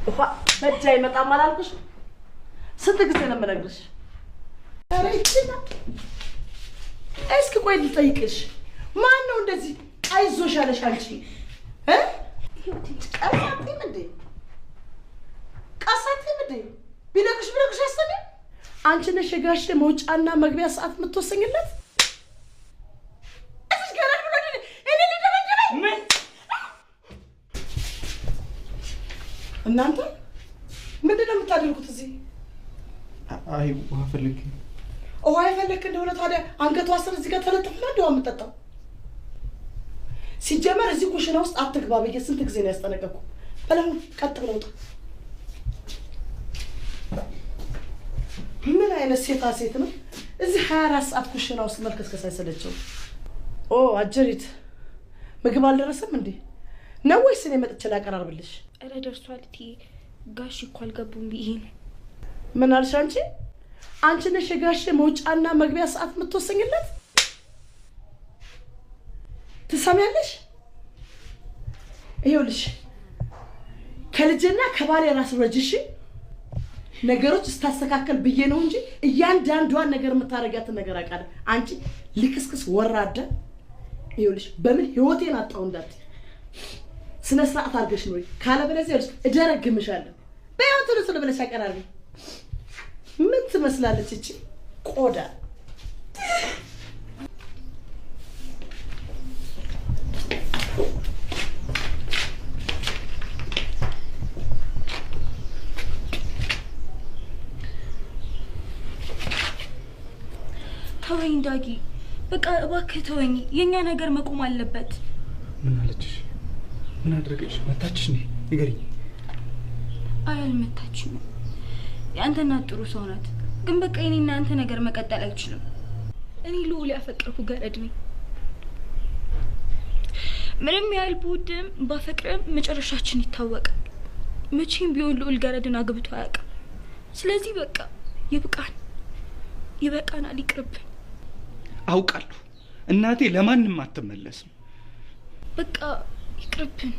ውሃ በጃይ መጣም አላልኩሽ? ስንት ጊዜ ነው የምነግርሽ? ኧረ ይችና እስኪ ቆይ ልጠይቅሽ፣ ማን ነው እንደዚህ አይዞሽ ያለሽ አንቺ? ቀሳቲም እንዴ ቢነግርሽ ያሰነ አንቺ ነሽ የጋሽ መውጫና መግቢያ ሰዓት የምትወሰኝለት? እዚህ ጋር ብሎ እኔ ልደረደረኝ ምን እናንተ ምንድን ነው የምታደርጉት እዚህ? አይ ውሃ ፈልግ። ውሃ የፈለክ እንደሆነ ታዲያ አንገቷ ስር እዚህ ጋር ተለጥፈና እንደው የምጠጣው። ሲጀመር እዚህ ኩሽና ውስጥ አትግባ ብዬ ስንት ጊዜ ነው ያስጠነቀቅኩ። በለው ቀጥ ብለው ውጣ። ምን አይነት ሴት ነው እዚህ 24 ሰዓት ኩሽና ውስጥ መልከስከስ አይሰለቸው? ኦ አጀሪት ምግብ አልደረሰም እንዴ ነው ወይስ እኔ መጥቼ ላቀራርብልሽ? ኧረ ደርሷል እትዬ፣ ጋሽ እኮ አልገቡም ብዬ ነው። ምን አልሽ አንቺ? አንቺ ነሽ የጋሽ መውጫና መግቢያ ሰዓት የምትወሰኝለት? ትሰሚያለሽ? ይኸውልሽ ከልጅና ከባሌ ራስ ወጅሽ ነገሮች ስታስተካከል ብዬ ነው እንጂ እያንዳንዷን ነገር የምታረጋትን ነገር አውቃለሁ። አንቺ ልክስክስ ወራዳ። ይኸውልሽ በምን ህይወቴን አጣው እንዳት ስነ ስርዓት አድርገሽ ነው ካለበለዚያ እደረግምሻለሁ። በህይወት ነው ስለበለሽ አቀራርቢ። ምን ትመስላለች እቺ ቆዳ? ተወኝ ዳጊ፣ በቃ እባክህ ተወኝ። የኛ ነገር መቆም አለበት። ምን አለችሽ? ምን አድርገሽ? መታችሽ ነው? ንገሪኝ። አይ አልመታችም። ያንተና ጥሩ ሰው ናት፣ ግን በቃ እኔና አንተ ነገር መቀጠል አይችልም። እኔ ልዑል ያፈቀርኩ ገረድ ነኝ። ምንም ያህል ብወድም ባፈቅርም መጨረሻችን ይታወቃል። መቼም ቢሆን ልዑል ገረድን አግብቶ አያውቅም። ስለዚህ በቃ ይበቃናል፣ ይቅርብን። አውቃለሁ እናቴ ለማንም አትመለስም። በቃ ይቅርብን።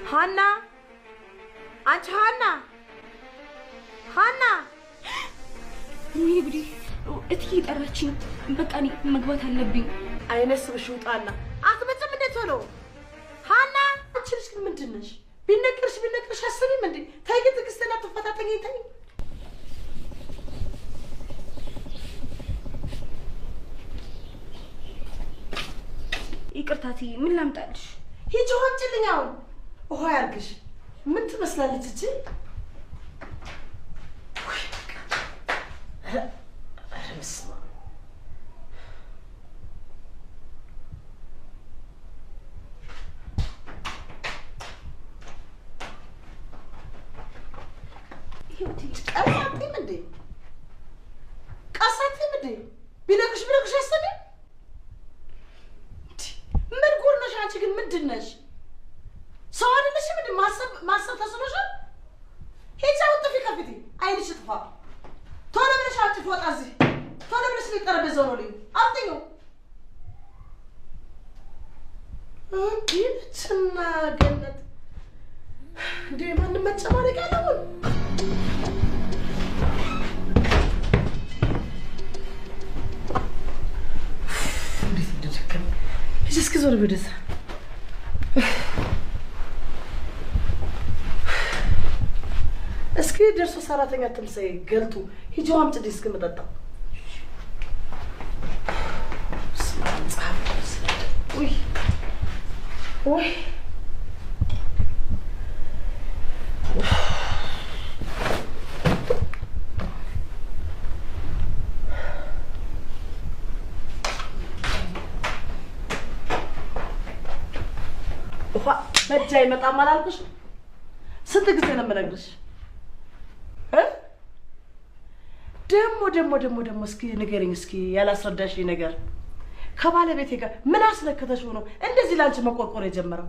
ሃና፣ አንቺ ሃና ወይ ጉዴ! እትዬ ጠራችኝ። በቃ እኔ መግባት አለብኝ። አይነስብሽ ውጣና አትመጭም እንዴ ቶሎ? ሃና አንቺ ልጅ ግን ምንድን ነሽ? ቢነቅርሽ አስቢም እንዴ? ተይ ግን ትዕግስትና ተፈታተኝ። ተይ ይቅርታ እትዬ፣ ምን ላምጣልሽ? ሂጂ ሆንጭልኝ። አሁን ውሃ ያርግሽ። ምን ትመስላለች እቺ? ቀሳቲም እንዴ ቢነግርሽ ያሰነ ምን ጉድ ነሽ አንቺ? ግን ምንድን ነሽ? ሰው አይደለሽም እንዴ? ማሰብ ተስኖሻል? ሂጂ አሁን ጥፊ ከፊቴ። አይንሽ ጥፋ። ቶሎ ብለሽ አጥፊ። ወጣ እዚህ ቶሎ ብለሽ ጠረጴዛው ነው ልኝ አጥኚው። እንዴትና ገነት እንዴ ማንም መጨማለቅ ያለው እስኪ ዞር ወደዛ። እስኪ ደርሶ ሰራተኛ ትምሰይ ገልቱ ሂጂ አምጪልኝ እስኪ መጠጣው። ወይ በጃይ መጣም አላልኩሽ? ስንት ጊዜ ነው የምነግርሽ? ደግሞ እስኪ ንገሪኝ እስኪ ያላስረዳሽኝ ነገር። ከባለቤቴ ጋር ምን አስለከተሽ ነው እንደዚህ ላንቺ መቆርቆር የጀመረው?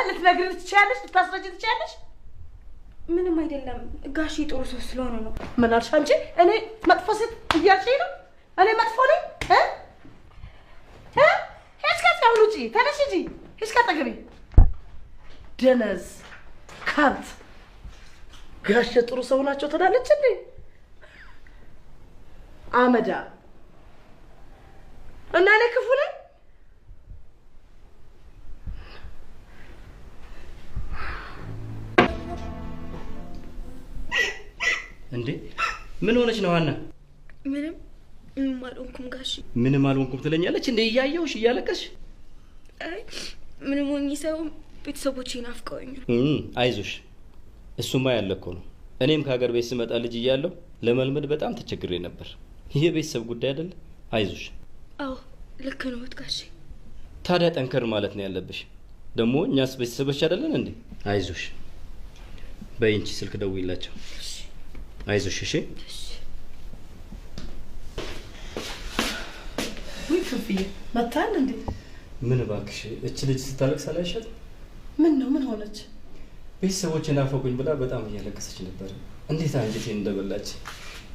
ልትነግሪኝ ትችያለሽ? ልታስረጂ ትችያለሽ? ምንም አይደለም ጋሺ ጥሩ ሰው ስለሆነ ነው። ምን አልሽ አንቺ? እኔ መጥፎ ሴት እያልሽኝ ነው? እኔ መጥፎ ነኝ? ሂጂ ከዚህ አሁን ውጪ። ተነሽ ሂጂ። ሂጂ ካጠገቤ ደነዝ ካብት ጋሽ ጥሩ ሰው ናቸው ትላለች እንዴ? አመዳ እና እኔ ክፉ ነኝ? እንዴ ምን ሆነች ነው ሀና? ምንም አልሆንኩም ጋሽ። ምንም አልሆንኩም ትለኛለች እንዴ እያየሁሽ እያለቀስሽ? አይ ምንም ሆኜ ሳይሆን ቤተሰቦቼ ናፍቀውኛል። አይዞሽ እሱማ ያለ እኮ ነው። እኔም ከሀገር ቤት ስመጣ ልጅ እያለሁ ለመልመድ በጣም ተቸግሬ ነበር። ይሄ ቤተሰብ ጉዳይ አይደለ? አይዞሽ። አዎ ልክ ነው ጋሽ። ታዲያ ጠንከር ማለት ነው ያለብሽ። ደግሞ እኛስ ቤተሰቦች አይደለን እንዴ? አይዞሽ። በይንቺ ስልክ ደውይላቸው። አይዞሽ። እሺ ወይ ክፍዬ መታን እንዴ? ምን እባክሽ እች ልጅ ስታለቅስ አላየሻት? ምን ነው ምን ሆነች? ቤተሰቦቼ ናፈቁኝ ብላ በጣም እያለቀሰች ነበር። እንዴት አንጀቴን እንደበላች።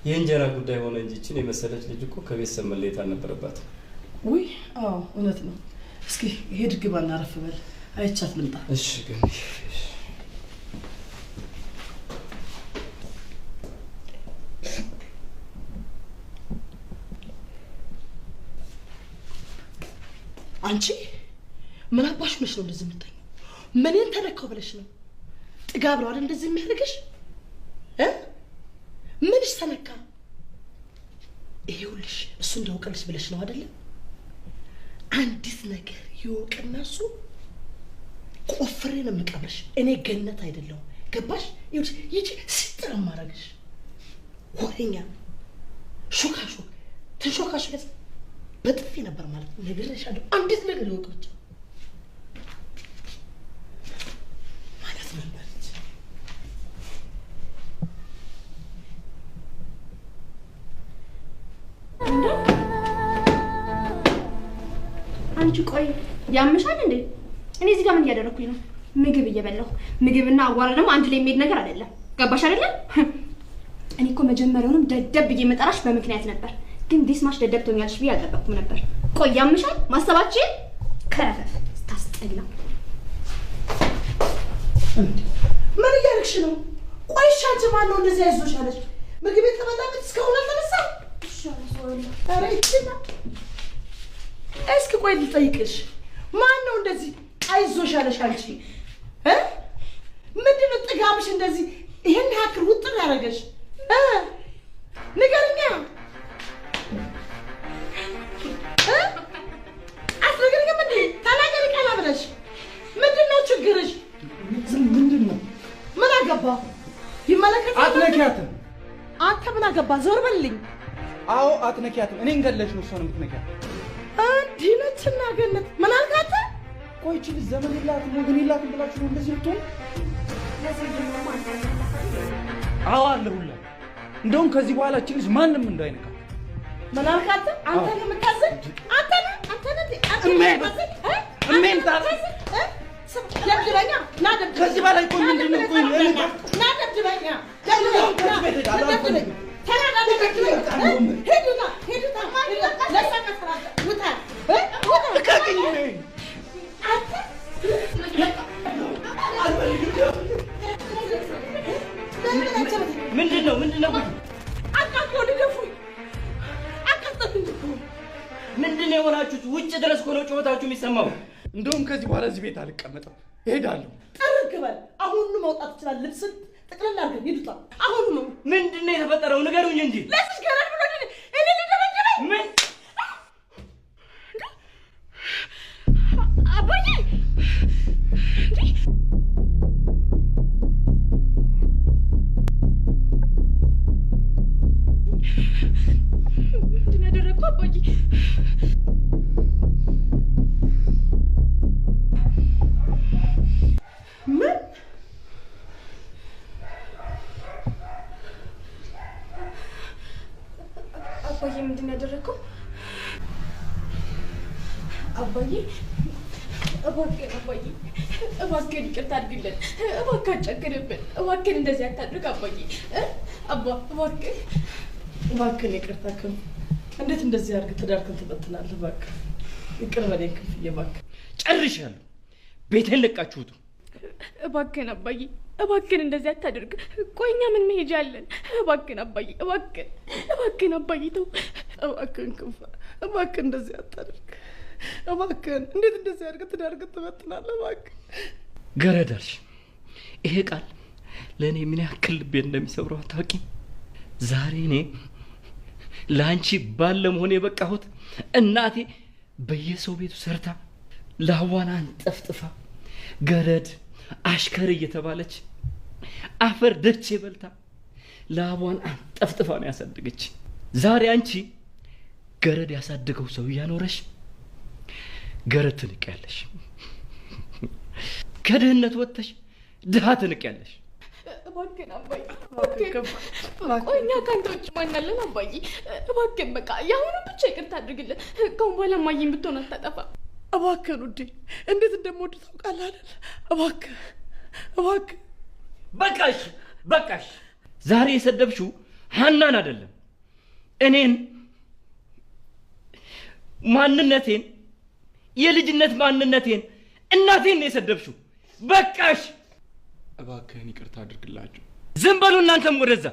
የእንጀራ ጉዳይ ሆነ እንጂ እችን የመሰለች ልጅ እኮ ከቤተሰብ መለየት አልነበረባትም። ውይ አዎ እውነት ነው። እስኪ ሄድ ግባና አረፍ በል አይቻት ልምጣ። እሺ ግን አንቺ ምን አባሽ ነሽ ነው እንደዚህ የምትተኝ? ምንን ተነካው ብለሽ ነው? ጥጋብ ነው አይደል እንደዚህ የሚያደርግሽ? ምንሽ ተነካ? ይሄውልሽ እሱ እንዳውቀልሽ ብለሽ ነው አይደል? አንዲት ነገር ይወቅና እሱ ቆፍሬ ነው የምቀብርሽ። እኔ ገነት አይደለሁ ገባሽ? ይኸውልሽ ይቺ ሲጥራ ማረግሽ ወሬኛ ሹካሹክ ተሾካሹክ በጥፊ ነበር ማለት ነው። ነግሬሻለሁ። አንዲት ነገር ይወቅ ብቻ ማለት ነው። አንቺ ቆይ ያምሻል እንዴ? እኔ እዚህ ጋር ምን እያደረኩኝ ነው? ምግብ እየበላሁ። ምግብና አዋራ ደግሞ አንድ ላይ የሚሄድ ነገር አይደለም። ገባሽ አይደለም? እኔ እኮ መጀመሪያውንም ደደብ ብዬ መጠራሽ በምክንያት ነበር። ግን ዲስማሽ ደደብ ትሆኛለሽ ብዬ አልጠበቅኩም ነበር። ቆይ ያምሻል? ማሰባችን ከረፈፍ ታስጠላ። ምን እያደረግሽ ነው? ቆይ ሻንቺ ማን ነው እንደዚህ አይዞሻለሽ? ምግብ የተበላበት እስካሁን አልተነሳም? ኧረ ይችና እስኪ ቆይ ልጠይቅሽ፣ ማን ነው እንደዚህ አይዞሻለሽ አንቺ? ምንድን ነው ጥጋብሽ እንደዚህ ይሄን ያክል ውጥር ያደረገሽ? ንገርኛ። አትነግሪኝም እንዴ? ተናገሪ ቀና ብለሽ። ምንድን ነው ችግርሽ? ምንድን ነው? ምን አገባ? ይመለከታል። አትነኪያትም። አንተ ምን አገባ? ዞር በልልኝ። አዎ አትነኪያትም። እኔን ገለሽ ነው እሷን የምትነኪያት። እንዲህ ነችና ገነት ምን አልካት? ቆይ ይቺ ልጅ ዘመን የላትም ወገን የላትም ብላችሁ ነው እንደዚህ ልትሆን? አዎ አለሁላ። እንደውም ከዚህ በኋላ ይቺ ልጅ ማንም እንዳይነካ። ምን አልካት? አንተ ነው የምታዘን? አንተ ነህ እሜን ታዲያ ደብድበኛ። ና ደብድበኛ። ከዚህ በላይ ቆይ ምንድን ነው? ቆይ ና ደብድበኛ። ደብድበኛ። ሄዱና ውጣ። ልቀቅኝ። ምንድን ነው? ምንድን ነው የሆናችሁት? ውጭ ድረስ እኮ ነው ጩኸታችሁ የሚሰማው። እንደውም ከዚህ በኋላ እዚህ ቤት አልቀመጥም፣ እሄዳለሁ። ጥርግ በል። አሁኑ መውጣት ትችላለህ። ልብስን ጠቅልል አድርገህ ሂድ ውጣ። አሁኑ ነው። ምንድን ነው የተፈጠረው? ንገሩኝ እንጂ። ለዚህ ገና ብሎ እኔ ልደበደበኝ? ምን አባዬ ምንድን ነው ያደረግኩ? አባዬ ምን አባዬ ምንድን ነው ያደረግኩ? አባዬ እባክህን አባዬ እባክህን ይቅርታ አድርግልን። እባክህ አትጨክንብን። እባክህን እንደዚህ አታድርግ አባዬ። አባ እባክህን ይቅርታ ክንፍ። እንዴት እንደዚህ አድርገህ ትዳርክን ትበትናለህ? እባክህ ይቅር በለኝ ክንፍዬ፣ እባክህ። ጨርሻለሁ። ቤቴን ለቃችሁት። እባክህን አባዬ እባክህን እንደዚህ አታድርግ። ቆይ እኛ ምን መሄጃ አለን? እባክህን አባዬ፣ እባክህን አባዬ ተው። እባክህን ክንፈ፣ እባክህን እንደዚህ አታድርግ። እባክህን እንዴት እንደዚህ አድርገህ ትዳርገህ ትበትናለህ? እባክህ ገረዳልሽ። ይሄ ቃል ለእኔ ምን ያክል ልቤን እንደሚሰብረው አታውቂም? ዛሬ እኔ ለአንቺ ባል ለመሆን የበቃሁት እናቴ በየሰው ቤቱ ሰርታ ላዋን አንጠፍጥፋ ገረድ አሽከር እየተባለች አፈር ደቼ በልታ ላቧን አንጠፍጥፋ ነው ያሳደገች። ዛሬ አንቺ ገረድ ያሳደገው ሰው እያኖረሽ ገረድ ትንቂያለሽ። ከድህነት ወጥተሽ ድሃ ትንቂያለሽ። እባክህን አባዬ፣ ቆይ እኛ ከአንተ ውጭ ማን አለን አባዬ? እባክህን በቃ የአሁኑን ብቻ ይቅርታ አድርግልን። ከአሁን በኋላ እማዬን ብትሆን አታጠፋ። እባክህን ውዴ፣ እንዴት እንደምወድ ታውቃለህ አይደል? እባክህ በቃሽ። ዛሬ የሰደብሽው ሀናን አይደለም እኔን፣ ማንነቴን፣ የልጅነት ማንነቴን፣ እናቴን ነው የሰደብሽው። በቃሽ። እባክህን ይቅርታ አድርግላቸው። ዝም በሉ እናንተም ወደዛ።